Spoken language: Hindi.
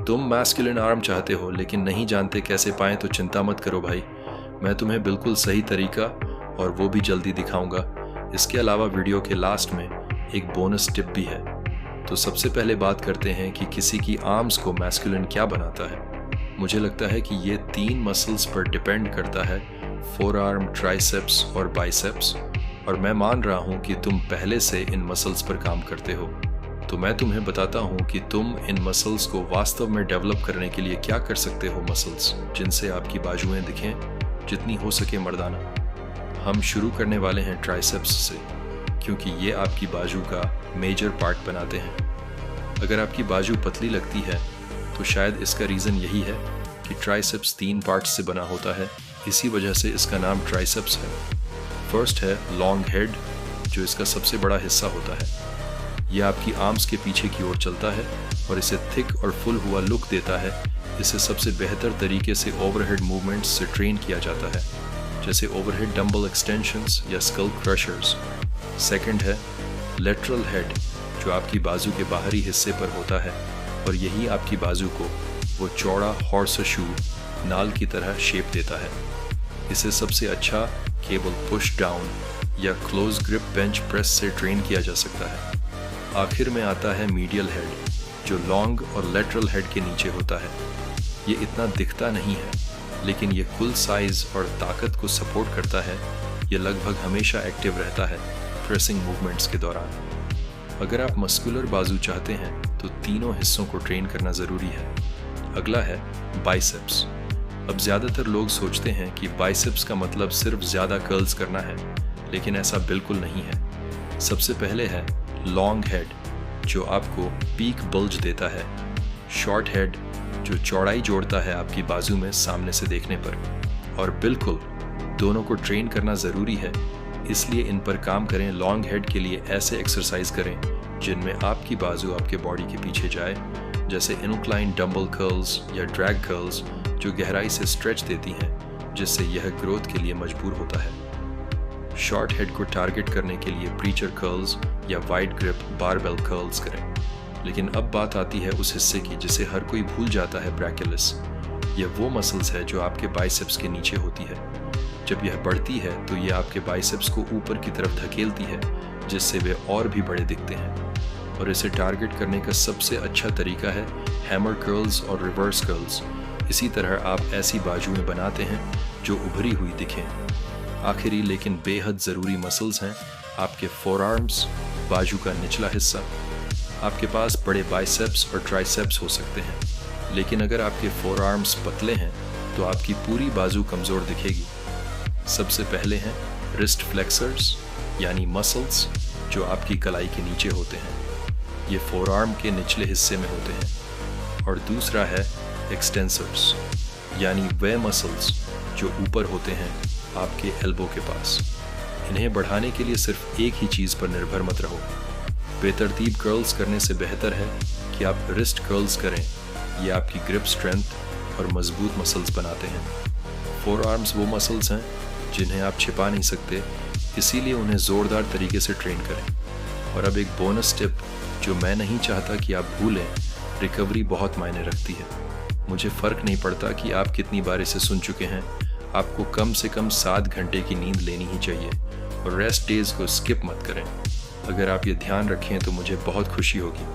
तुम मैस्कुलिन आर्म चाहते हो लेकिन नहीं जानते कैसे पाएं तो चिंता मत करो भाई, मैं तुम्हें बिल्कुल सही तरीका और वो भी जल्दी दिखाऊंगा। इसके अलावा वीडियो के लास्ट में एक बोनस टिप भी है। तो सबसे पहले बात करते हैं कि किसी की आर्म्स को मैस्कुलिन क्या बनाता है। मुझे लगता है कि ये 3 मसल्स पर डिपेंड करता है, फोर आर्म, ट्राइसेप्स और बाइसेप्स, और मैं मान रहा हूँ कि तुम पहले से इन मसल्स पर काम करते हो। तो मैं तुम्हें बताता हूँ कि तुम इन मसल्स को वास्तव में डेवलप करने के लिए क्या कर सकते हो। मसल्स जिनसे आपकी बाजुएं दिखें जितनी हो सके मर्दाना। हम शुरू करने वाले हैं ट्राइसेप्स से, क्योंकि ये आपकी बाजू का मेजर पार्ट बनाते हैं। अगर आपकी बाजू पतली लगती है तो शायद इसका रीज़न यही है कि ट्राइसेप्स 3 पार्ट्स से बना होता है, इसी वजह से इसका नाम ट्राइसेप्स है। फर्स्ट है लॉन्ग हेड, जो इसका सबसे बड़ा हिस्सा होता है। यह आपकी आर्म्स के पीछे की ओर चलता है और इसे थिक और फुल हुआ लुक देता है। इसे सबसे बेहतर तरीके से ओवरहेड मूवमेंट्स से ट्रेन किया जाता है, जैसे ओवरहेड डंबल एक्सटेंशंस या स्कल क्रशर्स। सेकंड है लेटरल हेड, जो आपकी बाजू के बाहरी हिस्से पर होता है, और यही आपकी बाजू को वो चौड़ा हॉर्स शू नाल की तरह शेप देता है। इसे सबसे अच्छा केबल पुश डाउन या क्लोज ग्रिप बेंच प्रेस से ट्रेन किया जा सकता है। आखिर में आता है मीडियल हेड, जो लॉन्ग और लेटरल हेड के नीचे होता है। ये इतना दिखता नहीं है, लेकिन ये कुल साइज और ताकत को सपोर्ट करता है। ये लगभग हमेशा एक्टिव रहता है प्रेसिंग मूवमेंट्स के दौरान। अगर आप मस्कुलर बाजू चाहते हैं तो तीनों हिस्सों को ट्रेन करना ज़रूरी है। अगला है बाइसेप्स। अब ज़्यादातर लोग सोचते हैं कि बाइसेप्स का मतलब सिर्फ ज़्यादा कर्ल्स करना है, लेकिन ऐसा बिल्कुल नहीं है। सबसे पहले है लॉन्ग हेड, जो आपको पीक बल्ज देता है। शॉर्ट हेड, जो चौड़ाई जोड़ता है आपकी बाजू में सामने से देखने पर। और बिल्कुल दोनों को ट्रेन करना ज़रूरी है, इसलिए इन पर काम करें। लॉन्ग हेड के लिए ऐसे एक्सरसाइज करें जिनमें आपकी बाजू आपके बॉडी के पीछे जाए, जैसे इंक्लाइन डंबल कर्ल्स या ड्रैग कर्ल्स, जो गहराई से स्ट्रेच देती हैं, जिससे यह ग्रोथ के लिए मजबूर होता है। शॉर्ट हेड को टारगेट करने के लिए प्रीचर कर्ल्स या वाइड ग्रिप बारबेल कर्ल्स करें। लेकिन अब बात आती है उस हिस्से की जिसे हर कोई भूल जाता है, ब्रैकियलिस। यह वो मसल्स है जो आपके बाइसेप्स के नीचे होती है। जब यह बढ़ती है तो यह आपके बाइसेप्स को ऊपर की तरफ धकेलती है, जिससे वे और भी बड़े दिखते हैं। और इसे टारगेट करने का सबसे अच्छा तरीका है हैमर कर्ल्स और रिवर्स कर्ल्स। इसी तरह आप ऐसी बाजुएं बनाते हैं जो उभरी हुई दिखें। आखिरी लेकिन बेहद ज़रूरी मसल्स हैं आपके फोर आर्म्स, बाजू का निचला हिस्सा। आपके पास बड़े बाइसेप्स और ट्राइसेप्स हो सकते हैं, लेकिन अगर आपके फोर आर्म्स पतले हैं तो आपकी पूरी बाजू कमज़ोर दिखेगी। सबसे पहले हैं रिस्ट फ्लेक्सर्स, यानी मसल्स जो आपकी कलाई के नीचे होते हैं। ये फोर आर्म के निचले हिस्से में होते हैं। और दूसरा है एक्सटेंसर्स, यानी वे मसल्स जो ऊपर होते हैं आपके एल्बो के पास। इन्हें बढ़ाने के लिए सिर्फ एक ही चीज़ पर निर्भर मत रहो। बेतरतीब कर्ल्स करने से बेहतर है कि आप रिस्ट कर्ल्स करें। ये आपकी ग्रिप स्ट्रेंथ और मजबूत मसल्स बनाते हैं। फोर आर्म्स वो मसल्स हैं जिन्हें आप छिपा नहीं सकते, इसीलिए उन्हें ज़ोरदार तरीके से ट्रेन करें। और अब एक बोनस टिप जो मैं नहीं चाहता कि आप भूलें, रिकवरी बहुत मायने रखती है। मुझे फ़र्क नहीं पड़ता कि आप कितनी बार इसे सुन चुके हैं, आपको कम से कम 7 घंटे की नींद लेनी ही चाहिए। और रेस्ट डेज को स्किप मत करें। अगर आप ये ध्यान रखें तो मुझे बहुत खुशी होगी।